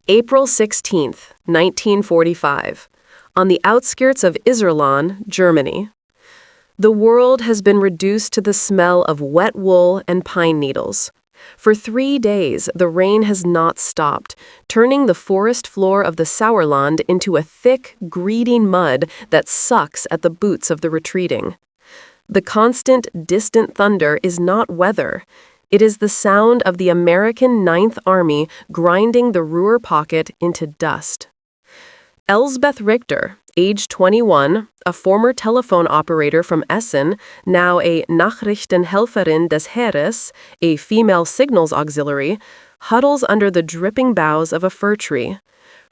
April 16th, 1945. On the outskirts of Iserlohn, Germany. The world has been reduced to the smell of wet wool and pine needles. For 3 days, the rain has not stopped, turning the forest floor of the Sauerland into a thick, greedy mud that sucks at the boots of the retreating. The constant, distant thunder is not weather. It is the sound of the American Ninth Army grinding the Ruhr pocket into dust. Elsbeth Richter, age 21, a former telephone operator from Essen, now a Nachrichtenhelferin des Heeres, a female signals auxiliary, huddles under the dripping boughs of a fir tree.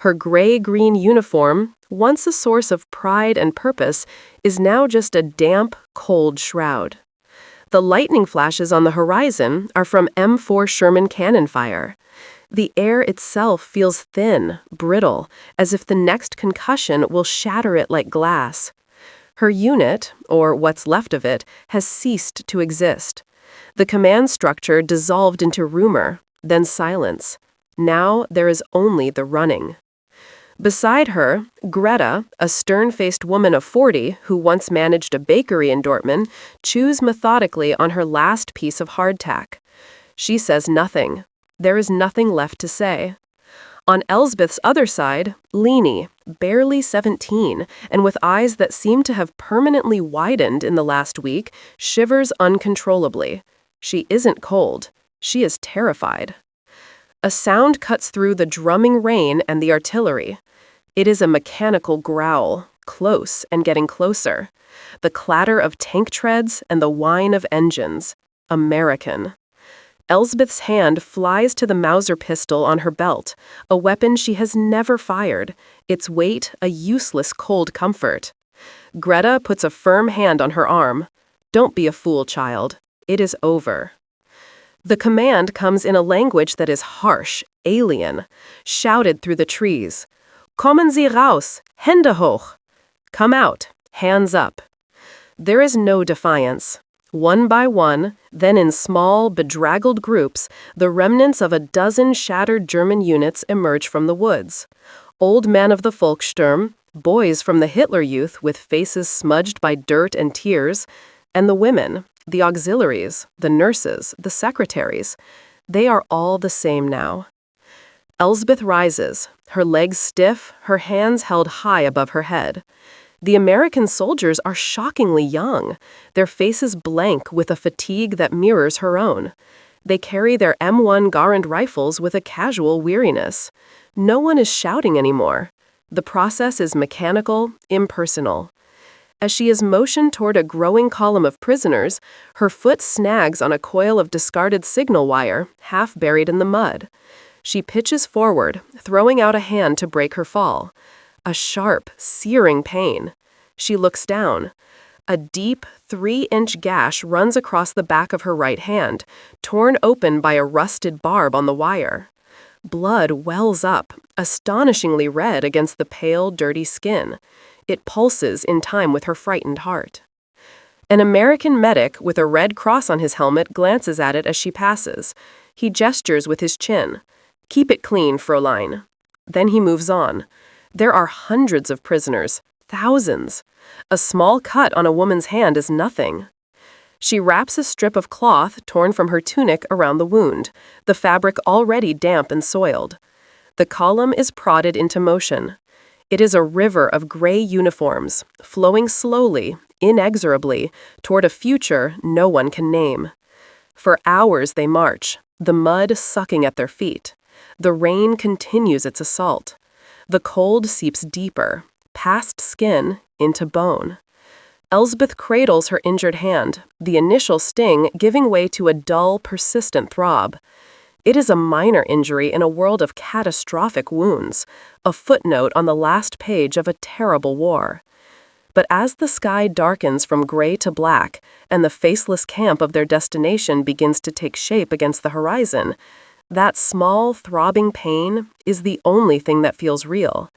Her gray-green uniform, once a source of pride and purpose, is now just a damp, cold shroud. The lightning flashes on the horizon are from M4 Sherman cannon fire. The air itself feels thin, brittle, as if the next concussion will shatter it like glass. Her unit, or what's left of it, has ceased to exist. The command structure dissolved into rumor, then silence. Now there is only the running. Beside her, Greta, a stern-faced woman of 40 who once managed a bakery in Dortmund, chews methodically on her last piece of hardtack. She says nothing. There is nothing left to say. On Elsbeth's other side, Leni, barely 17, and with eyes that seem to have permanently widened in the last week, shivers uncontrollably. She isn't cold. She is terrified. A sound cuts through the drumming rain and the artillery. It is a mechanical growl, close and getting closer. The clatter of tank treads and the whine of engines. American. Elsbeth's hand flies to the Mauser pistol on her belt, a weapon she has never fired, its weight a useless cold comfort. Greta puts a firm hand on her arm. Don't be a fool, child. It is over. The command comes in a language that is harsh, alien, shouted through the trees. Kommen Sie raus! Hände hoch! Come out, hands up. There is no defiance. One by one, then in small, bedraggled groups, the remnants of a dozen shattered German units emerge from the woods. Old men of the Volkssturm, boys from the Hitler Youth with faces smudged by dirt and tears, and the women, the auxiliaries, the nurses, the secretaries. They are all the same now. Elsbeth rises, her legs stiff, her hands held high above her head. The American soldiers are shockingly young, their faces blank with a fatigue that mirrors her own. They carry their M1 Garand rifles with a casual weariness. No one is shouting anymore. The process is mechanical, impersonal. As she is motioned toward a growing column of prisoners, her foot snags on a coil of discarded signal wire, half buried in the mud. She pitches forward, throwing out a hand to break her fall. A sharp, searing pain. She looks down. A deep, 3-inch gash runs across the back of her right hand, torn open by a rusted barb on the wire. Blood wells up, astonishingly red against the pale, dirty skin. It pulses in time with her frightened heart. An American medic with a red cross on his helmet glances at it as she passes. He gestures with his chin. "Keep it clean, Fräulein." Then he moves on. There are hundreds of prisoners, thousands. A small cut on a woman's hand is nothing. She wraps a strip of cloth torn from her tunic around the wound, the fabric already damp and soiled. The column is prodded into motion. It is a river of gray uniforms, flowing slowly, inexorably, toward a future no one can name. For hours they march, the mud sucking at their feet. The rain continues its assault. The cold seeps deeper, past skin, into bone. Elsbeth cradles her injured hand, the initial sting giving way to a dull, persistent throb. It is a minor injury in a world of catastrophic wounds, a footnote on the last page of a terrible war. But as the sky darkens from gray to black, and the faceless camp of their destination begins to take shape against the horizon, that small, throbbing pain is the only thing that feels real.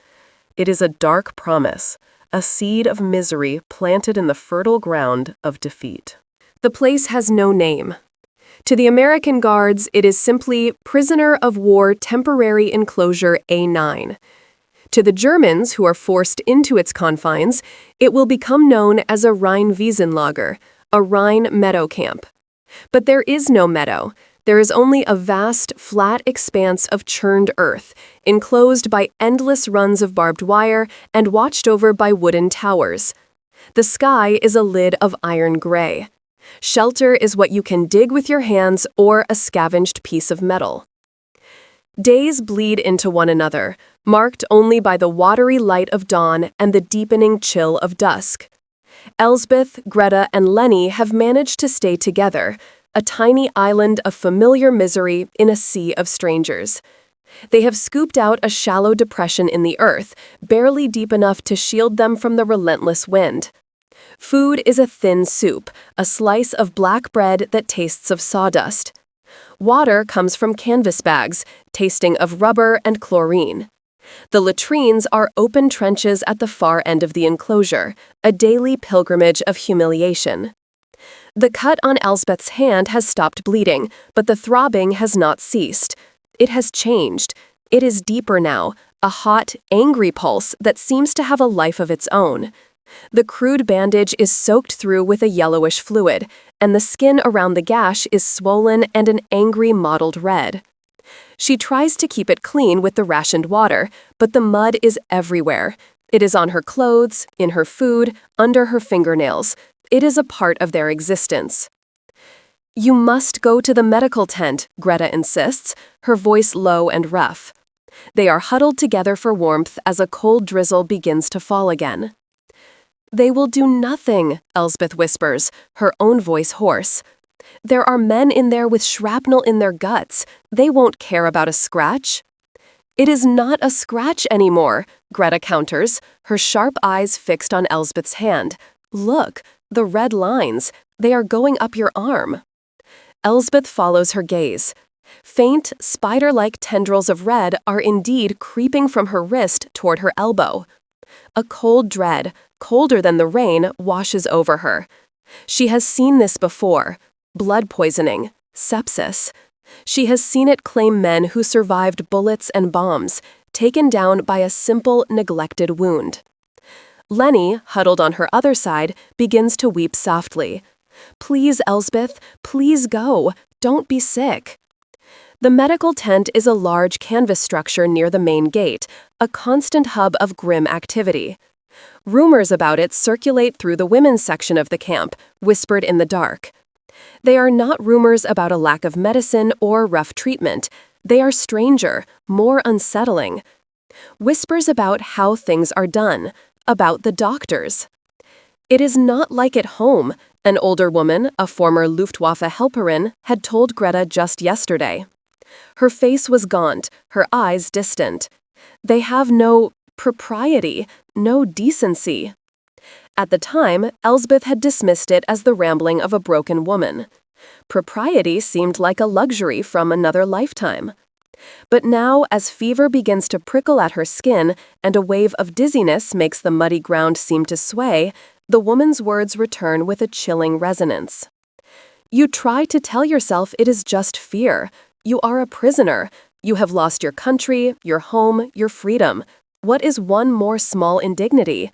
It is a dark promise, a seed of misery planted in the fertile ground of defeat. The place has no name. To the American guards, it is simply Prisoner of War Temporary Enclosure A9. To the Germans who are forced into its confines, it will become known as a Rheinwiesenlager, a Rhine meadow camp. But there is no meadow. There is only a vast, flat expanse of churned earth, enclosed by endless runs of barbed wire and watched over by wooden towers. The sky is a lid of iron gray. Shelter is what you can dig with your hands or a scavenged piece of metal. Days bleed into one another, marked only by the watery light of dawn and the deepening chill of dusk. Elsbeth, Greta, and Lenny have managed to stay together, a tiny island of familiar misery in a sea of strangers. They have scooped out a shallow depression in the earth, barely deep enough to shield them from the relentless wind. Food is a thin soup, a slice of black bread that tastes of sawdust. Water comes from canvas bags, tasting of rubber and chlorine. The latrines are open trenches at the far end of the enclosure, a daily pilgrimage of humiliation. The cut on Elsbeth's hand has stopped bleeding, but the throbbing has not ceased. It has changed. It is deeper now, a hot, angry pulse that seems to have a life of its own. The crude bandage is soaked through with a yellowish fluid, and the skin around the gash is swollen and an angry mottled red. She tries to keep it clean with the rationed water, but the mud is everywhere. It is on her clothes, in her food, under her fingernails. It is a part of their existence. "You must go to the medical tent," Greta insists, her voice low and rough. They are huddled together for warmth as a cold drizzle begins to fall again. "They will do nothing," Elsbeth whispers, her own voice hoarse. "There are men in there with shrapnel in their guts. They won't care about a scratch." "It is not a scratch anymore," Greta counters, her sharp eyes fixed on Elsbeth's hand. "Look, the red lines. They are going up your arm." Elsbeth follows her gaze. Faint, spider-like tendrils of red are indeed creeping from her wrist toward her elbow. A cold dread, colder than the rain, washes over her. She has seen this before. Blood poisoning, sepsis. She has seen it claim men who survived bullets and bombs, taken down by a simple, neglected wound. Lenny, huddled on her other side, begins to weep softly. "Please, Elsbeth, please go. Don't be sick." The medical tent is a large canvas structure near the main gate, a constant hub of grim activity. Rumors about it circulate through the women's section of the camp, whispered in the dark. They are not rumors about a lack of medicine or rough treatment. They are stranger, more unsettling. Whispers about how things are done, about the doctors. "It is not like at home," an older woman, a former Luftwaffe Helperin, had told Greta just yesterday. Her face was gaunt, her eyes distant. "They have no propriety, no decency." At the time, Elsbeth had dismissed it as the rambling of a broken woman. Propriety seemed like a luxury from another lifetime. But now, as fever begins to prickle at her skin and a wave of dizziness makes the muddy ground seem to sway, the woman's words return with a chilling resonance. "You try to tell yourself it is just fear. You are a prisoner. You have lost your country, your home, your freedom. What is one more small indignity?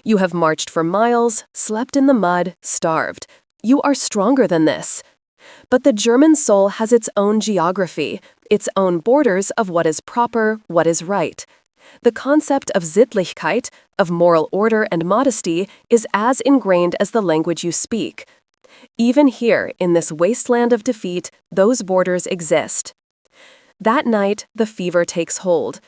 You have marched for miles, slept in the mud, starved. You are stronger than this." But the German soul has its own geography, its own borders of what is proper, what is right. The concept of Sittlichkeit, of moral order and modesty, is as ingrained as the language you speak. Even here, in this wasteland of defeat, those borders exist. That night, the fever takes hold.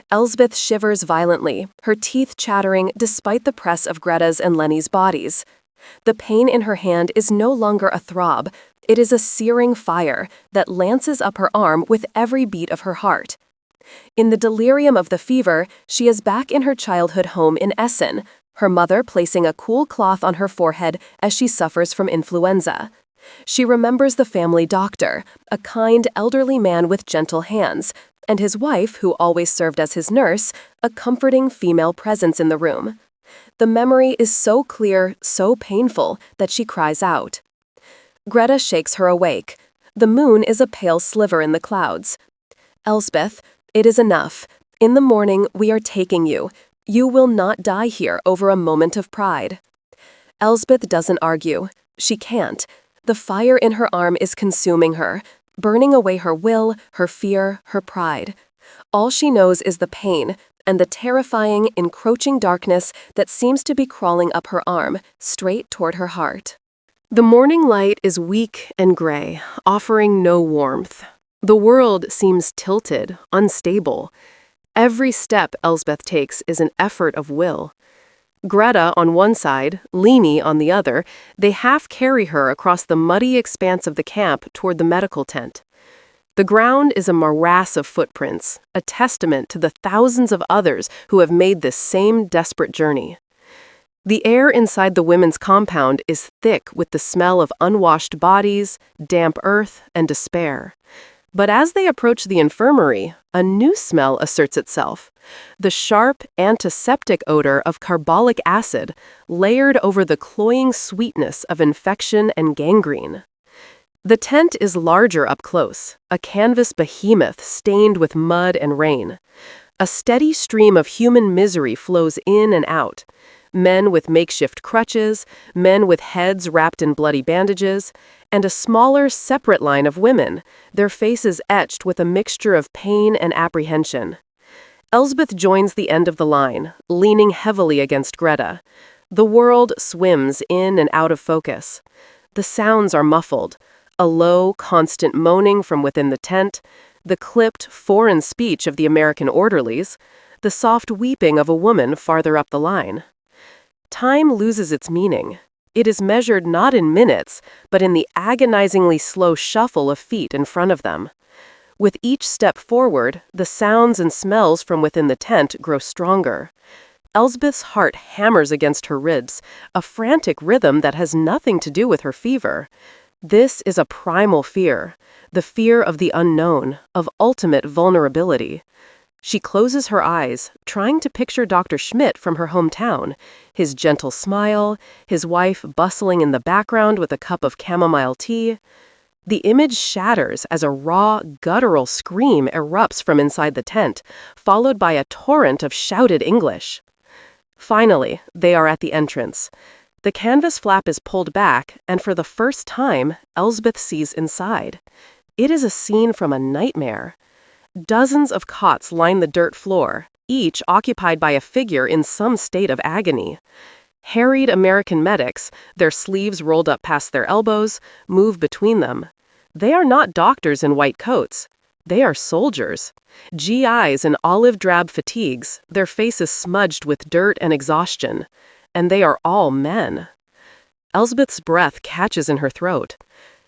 Elsbeth shivers violently, her teeth chattering despite the press of Greta's and Lenny's bodies. The pain in her hand is no longer a throb. It is a searing fire that lances up her arm with every beat of her heart. In the delirium of the fever, she is back in her childhood home in Essen, her mother placing a cool cloth on her forehead as she suffers from influenza. She remembers the family doctor, a kind, elderly man with gentle hands, and his wife, who always served as his nurse, a comforting female presence in the room. The memory is so clear, so painful, that she cries out. Greta shakes her awake. The moon is a pale sliver in the clouds. "Elsbeth, it is enough. In the morning we are taking you. You will not die here over a moment of pride." Elsbeth doesn't argue. She can't. The fire in her arm is consuming her, burning away her will, her fear, her pride. All she knows is the pain and the terrifying, encroaching darkness that seems to be crawling up her arm, straight toward her heart. The morning light is weak and gray, offering no warmth. The world seems tilted, unstable. Every step Elsbeth takes is an effort of will. Greta on one side, Leni on the other, they half carry her across the muddy expanse of the camp toward the medical tent. The ground is a morass of footprints, a testament to the thousands of others who have made this same desperate journey. The air inside the women's compound is thick with the smell of unwashed bodies, damp earth, and despair. But as they approach the infirmary, a new smell asserts itself. The sharp, antiseptic odor of carbolic acid layered over the cloying sweetness of infection and gangrene. The tent is larger up close, a canvas behemoth stained with mud and rain. A steady stream of human misery flows in and out. Men with makeshift crutches, men with heads wrapped in bloody bandages, and a smaller, separate line of women, their faces etched with a mixture of pain and apprehension. Elsbeth joins the end of the line, leaning heavily against Greta. The world swims in and out of focus. The sounds are muffled. A low, constant moaning from within the tent, the clipped, foreign speech of the American orderlies, the soft weeping of a woman farther up the line. Time loses its meaning. It is measured not in minutes, but in the agonizingly slow shuffle of feet in front of them. With each step forward, the sounds and smells from within the tent grow stronger. Elsbeth's heart hammers against her ribs, a frantic rhythm that has nothing to do with her fever. This is a primal fear, the fear of the unknown, of ultimate vulnerability. She closes her eyes, trying to picture Dr. Schmidt from her hometown, his gentle smile, his wife bustling in the background with a cup of chamomile tea. The image shatters as a raw, guttural scream erupts from inside the tent, followed by a torrent of shouted English. Finally, they are at the entrance. The canvas flap is pulled back, and for the first time, Elsbeth sees inside. It is a scene from a nightmare. Dozens of cots line the dirt floor, each occupied by a figure in some state of agony. Harried American medics, their sleeves rolled up past their elbows, move between them. They are not doctors in white coats. They are soldiers. GIs in olive drab fatigues, their faces smudged with dirt and exhaustion. And they are all men. Elsbeth's breath catches in her throat.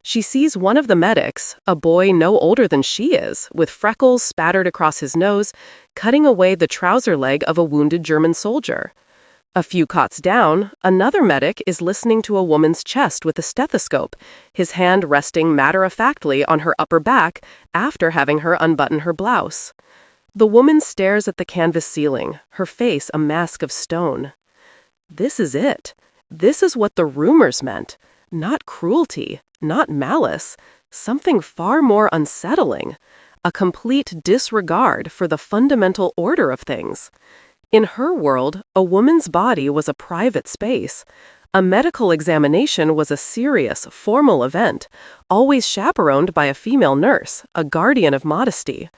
She sees one of the medics, a boy no older than she is, with freckles spattered across his nose, cutting away the trouser leg of a wounded German soldier. A few cots down, another medic is listening to a woman's chest with a stethoscope, his hand resting matter-of-factly on her upper back after having her unbutton her blouse. The woman stares at the canvas ceiling, her face a mask of stone. This is it. This is what the rumors meant. Not cruelty, not malice, something far more unsettling. A complete disregard for the fundamental order of things. In her world, a woman's body was a private space. A medical examination was a serious, formal event, always chaperoned by a female nurse, a guardian of modesty.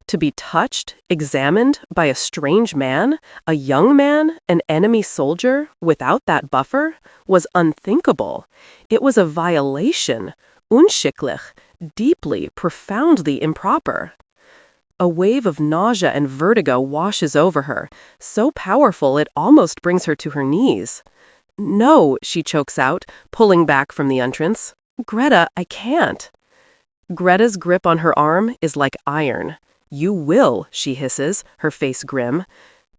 To be touched, examined by a strange man, a young man, an enemy soldier, without that buffer, was unthinkable. It was a violation, unschicklich, deeply, profoundly improper. A wave of nausea and vertigo washes over her, so powerful it almost brings her to her knees. "No," she chokes out, pulling back from the entrance. "Greta, I can't." Greta's grip on her arm is like iron. "You will," she hisses, her face grim.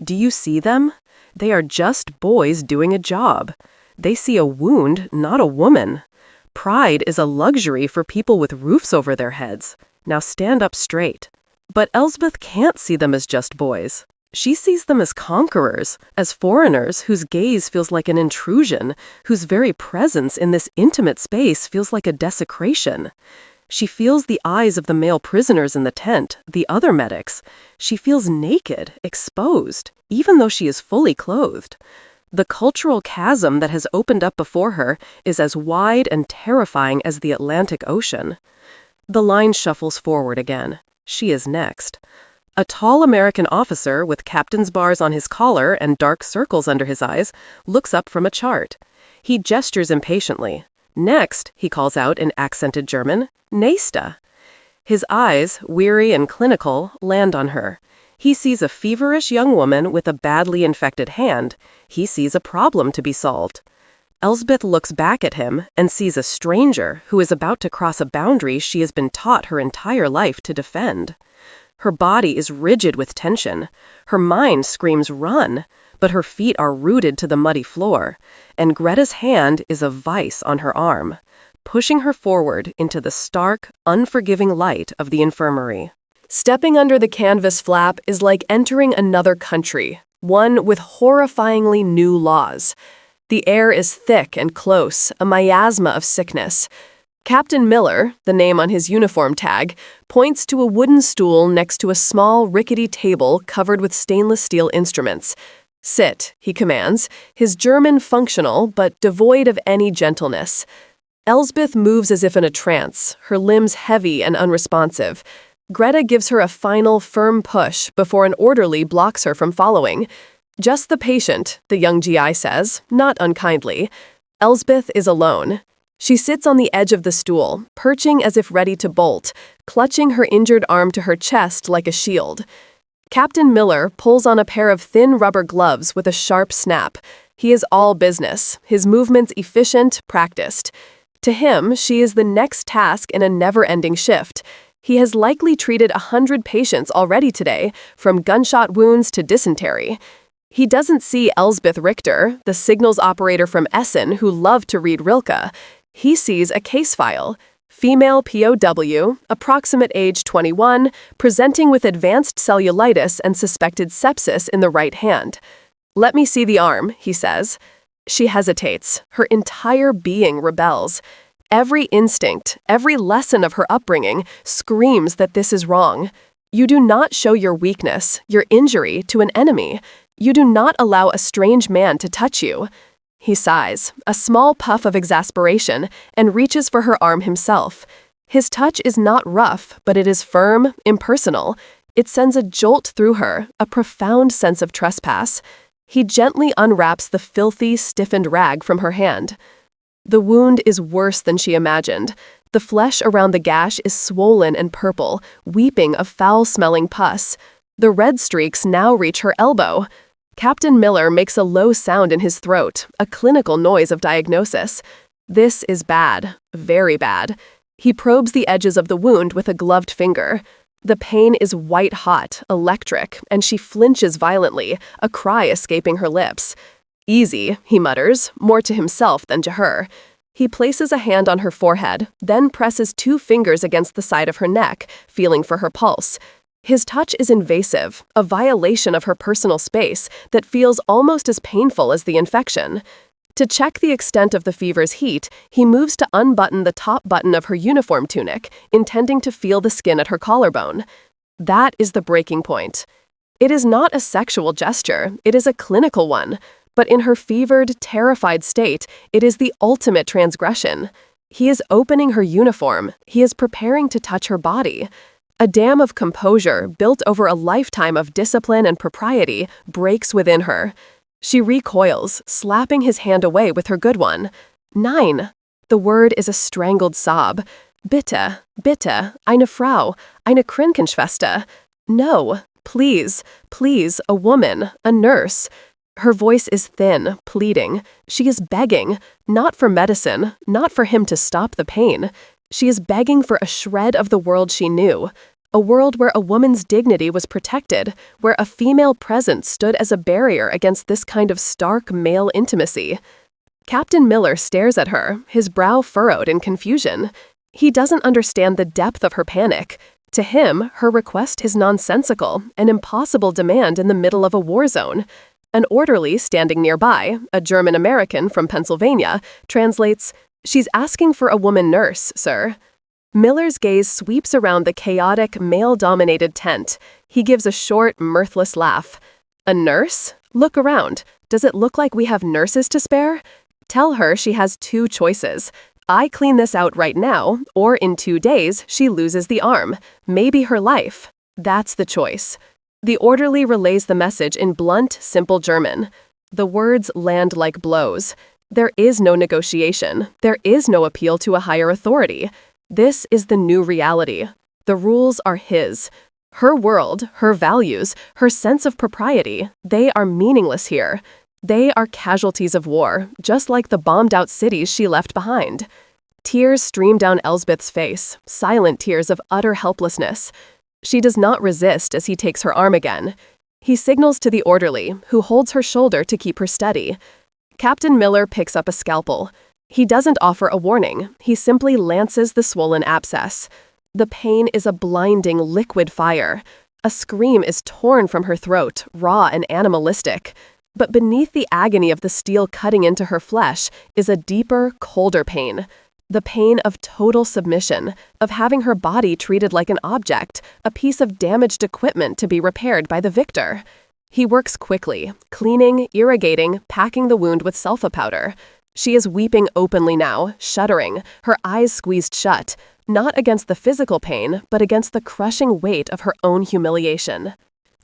"Do you see them? They are just boys doing a job. They see a wound, not a woman. Pride is a luxury for people with roofs over their heads. Now stand up straight." But Elsbeth can't see them as just boys. She sees them as conquerors, as foreigners whose gaze feels like an intrusion, whose very presence in this intimate space feels like a desecration. She feels the eyes of the male prisoners in the tent, the other medics. She feels naked, exposed, even though she is fully clothed. The cultural chasm that has opened up before her is as wide and terrifying as the Atlantic Ocean. The line shuffles forward again. She is next. A tall American officer with captain's bars on his collar and dark circles under his eyes looks up from a chart. He gestures impatiently. Next, he calls out in accented German, Nächste. His eyes, weary and clinical, land on her. He sees a feverish young woman with a badly infected hand. He sees a problem to be solved. Elsbeth looks back at him and sees a stranger who is about to cross a boundary she has been taught her entire life to defend. Her body is rigid with tension. Her mind screams run, but her feet are rooted to the muddy floor, and Greta's hand is a vice on her arm, pushing her forward into the stark, unforgiving light of the infirmary. Stepping under the canvas flap is like entering another country, one with horrifyingly new laws. The air is thick and close, a miasma of sickness. Captain Miller, the name on his uniform tag, points to a wooden stool next to a small, rickety table covered with stainless steel instruments. Sit, he commands, his German functional but devoid of any gentleness. Elsbeth moves as if in a trance, her limbs heavy and unresponsive. Greta gives her a final, firm push before an orderly blocks her from following. Just the patient, the young GI says, not unkindly. Elsbeth is alone. She sits on the edge of the stool, perching as if ready to bolt, clutching her injured arm to her chest like a shield. Captain Miller pulls on a pair of thin rubber gloves with a sharp snap. He is all business, his movements efficient, practiced. To him, she is the next task in a never-ending shift. He has likely treated 100 patients already today, from gunshot wounds to dysentery. He doesn't see Elsbeth Richter, the signals operator from Essen who loved to read Rilke. He sees a case file. Female POW, approximate age 21, presenting with advanced cellulitis and suspected sepsis in the right hand. "Let me see the arm," he says. She hesitates. Her entire being rebels. Every instinct, every lesson of her upbringing screams that this is wrong. You do not show your weakness, your injury, to an enemy. You do not allow a strange man to touch you. He sighs, a small puff of exasperation, and reaches for her arm himself. His touch is not rough, but it is firm, impersonal. It sends a jolt through her, a profound sense of trespass. He gently unwraps the filthy, stiffened rag from her hand. The wound is worse than she imagined. The flesh around the gash is swollen and purple, weeping a foul-smelling pus. The red streaks now reach her elbow. Captain Miller makes a low sound in his throat, a clinical noise of diagnosis. This is bad, very bad. He probes the edges of the wound with a gloved finger. The pain is white-hot, electric, and she flinches violently, a cry escaping her lips. "Easy," he mutters, more to himself than to her. He places a hand on her forehead, then presses 2 fingers against the side of her neck, feeling for her pulse. His touch is invasive, a violation of her personal space that feels almost as painful as the infection. To check the extent of the fever's heat, he moves to unbutton the top button of her uniform tunic, intending to feel the skin at her collarbone. That is the breaking point. It is not a sexual gesture, it is a clinical one. But in her fevered, terrified state, it is the ultimate transgression. He is opening her uniform. He is preparing to touch her body. A dam of composure, built over a lifetime of discipline and propriety, breaks within her. She recoils, slapping his hand away with her good one. Nein. The word is a strangled sob. Bitte, bitte, eine Frau, eine Krankenschwester. No, please, please, a woman, a nurse. Her voice is thin, pleading. She is begging, not for medicine, not for him to stop the pain. She is begging for a shred of the world she knew, a world where a woman's dignity was protected, where a female presence stood as a barrier against this kind of stark male intimacy. Captain Miller stares at her, his brow furrowed in confusion. He doesn't understand the depth of her panic. To him, her request is nonsensical, an impossible demand in the middle of a war zone. An orderly standing nearby, a German-American from Pennsylvania, translates, "She's asking for a woman nurse, sir." Miller's gaze sweeps around the chaotic, male-dominated tent. He gives a short, mirthless laugh. A nurse? Look around. Does it look like we have nurses to spare? Tell her she has two choices. I clean this out right now, or in 2 days, she loses the arm. Maybe her life. That's the choice. The orderly relays the message in blunt, simple German. The words land like blows. There is no negotiation. There is no appeal to a higher authority. This is the new reality. The rules are his. Her world, her values, her sense of propriety, they are meaningless here. They are casualties of war, just like the bombed-out cities she left behind. Tears stream down Elsbeth's face, silent tears of utter helplessness. She does not resist as he takes her arm again. He signals to the orderly, who holds her shoulder to keep her steady. Captain Miller picks up a scalpel. He doesn't offer a warning. He simply lances the swollen abscess. The pain is a blinding liquid fire. A scream is torn from her throat, raw and animalistic. But beneath the agony of the steel cutting into her flesh is a deeper, colder pain. The pain of total submission, of having her body treated like an object, a piece of damaged equipment to be repaired by the victor. He works quickly, cleaning, irrigating, packing the wound with sulfa powder. She is weeping openly now, shuddering, her eyes squeezed shut, not against the physical pain, but against the crushing weight of her own humiliation.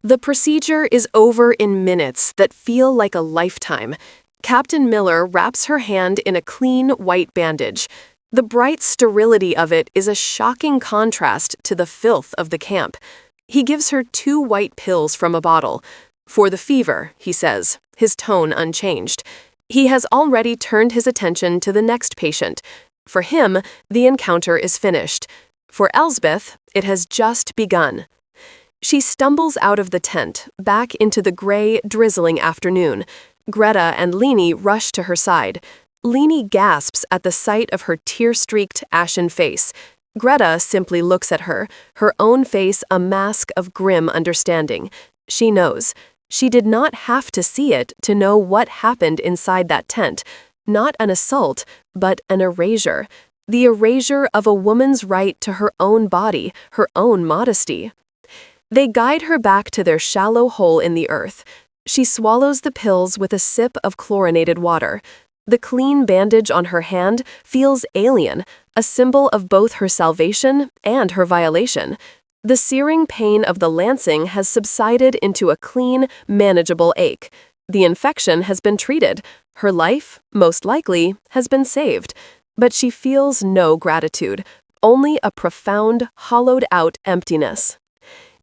The procedure is over in minutes that feel like a lifetime. Captain Miller wraps her hand in a clean, white bandage. The bright sterility of it is a shocking contrast to the filth of the camp. He gives her 2 white pills from a bottle. For the fever, he says, his tone unchanged. He has already turned his attention to the next patient. For him, the encounter is finished. For Elsbeth, it has just begun. She stumbles out of the tent, back into the gray, drizzling afternoon. Greta and Leni rush to her side. Leni gasps at the sight of her tear-streaked, ashen face. Greta simply looks at her, her own face a mask of grim understanding. She knows. She did not have to see it to know what happened inside that tent. Not an assault, but an erasure. The erasure of a woman's right to her own body, her own modesty. They guide her back to their shallow hole in the earth. She swallows the pills with a sip of chlorinated water. The clean bandage on her hand feels alien, a symbol of both her salvation and her violation. The searing pain of the lancing has subsided into a clean, manageable ache. The infection has been treated. Her life, most likely, has been saved. But she feels no gratitude, only a profound, hollowed-out emptiness.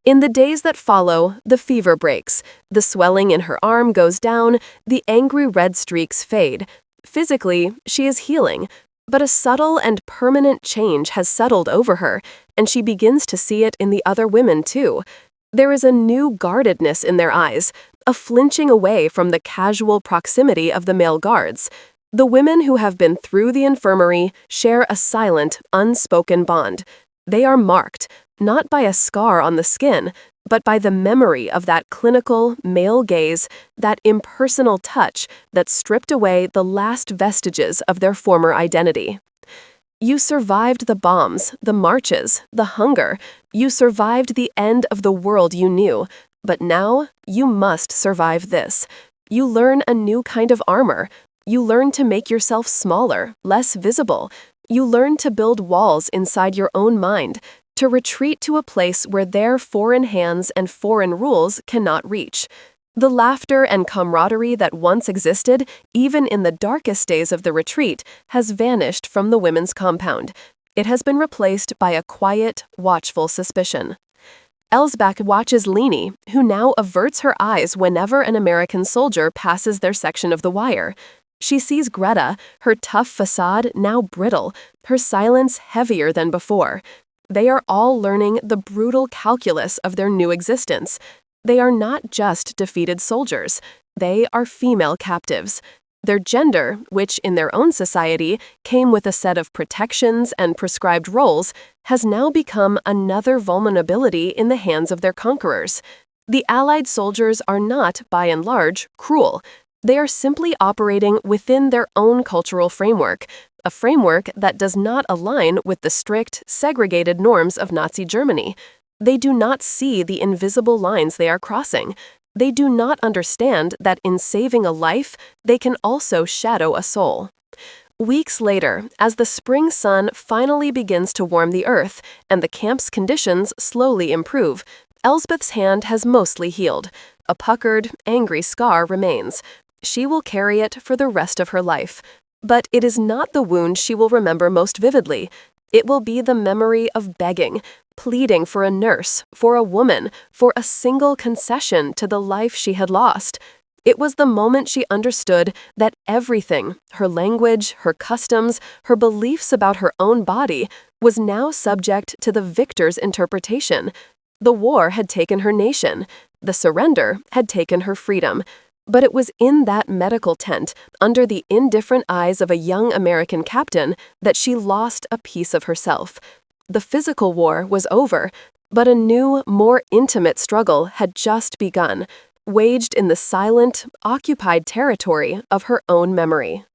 In the days that follow, the fever breaks. The swelling in her arm goes down. The angry red streaks fade. Physically, she is healing, but a subtle and permanent change has settled over her, and she begins to see it in the other women too. There is a new guardedness in their eyes, a flinching away from the casual proximity of the male guards. The women who have been through the infirmary share a silent, unspoken bond. They are marked, not by a scar on the skin, but by the memory of that clinical, male gaze, that impersonal touch that stripped away the last vestiges of their former identity. You survived the bombs, the marches, the hunger. You survived the end of the world you knew. But now, you must survive this. You learn a new kind of armor. You learn to make yourself smaller, less visible. You learn to build walls inside your own mind, to retreat to a place where their foreign hands and foreign rules cannot reach. The laughter and camaraderie that once existed, even in the darkest days of the retreat, has vanished from the women's compound. It has been replaced by a quiet, watchful suspicion. Elsbeth watches Leni, who now averts her eyes whenever an American soldier passes their section of the wire. She sees Greta, her tough facade now brittle, her silence heavier than before. They are all learning the brutal calculus of their new existence. They are not just defeated soldiers. They are female captives. Their gender, which in their own society came with a set of protections and prescribed roles, has now become another vulnerability in the hands of their conquerors. The Allied soldiers are not, by and large, cruel. They are simply operating within their own cultural framework, a framework that does not align with the strict, segregated norms of Nazi Germany. They do not see the invisible lines they are crossing. They do not understand that in saving a life, they can also shadow a soul. Weeks later, as the spring sun finally begins to warm the earth and the camp's conditions slowly improve, Elsbeth's hand has mostly healed. A puckered, angry scar remains. She will carry it for the rest of her life. But it is not the wound she will remember most vividly. It will be the memory of begging, pleading for a nurse, for a woman, for a single concession to the life she had lost. It was the moment she understood that everything, her language, her customs, her beliefs about her own body, was now subject to the victor's interpretation. The war had taken her nation. The surrender had taken her freedom. But it was in that medical tent, under the indifferent eyes of a young American captain, that she lost a piece of herself. The physical war was over, but a new, more intimate struggle had just begun, waged in the silent, occupied territory of her own memory.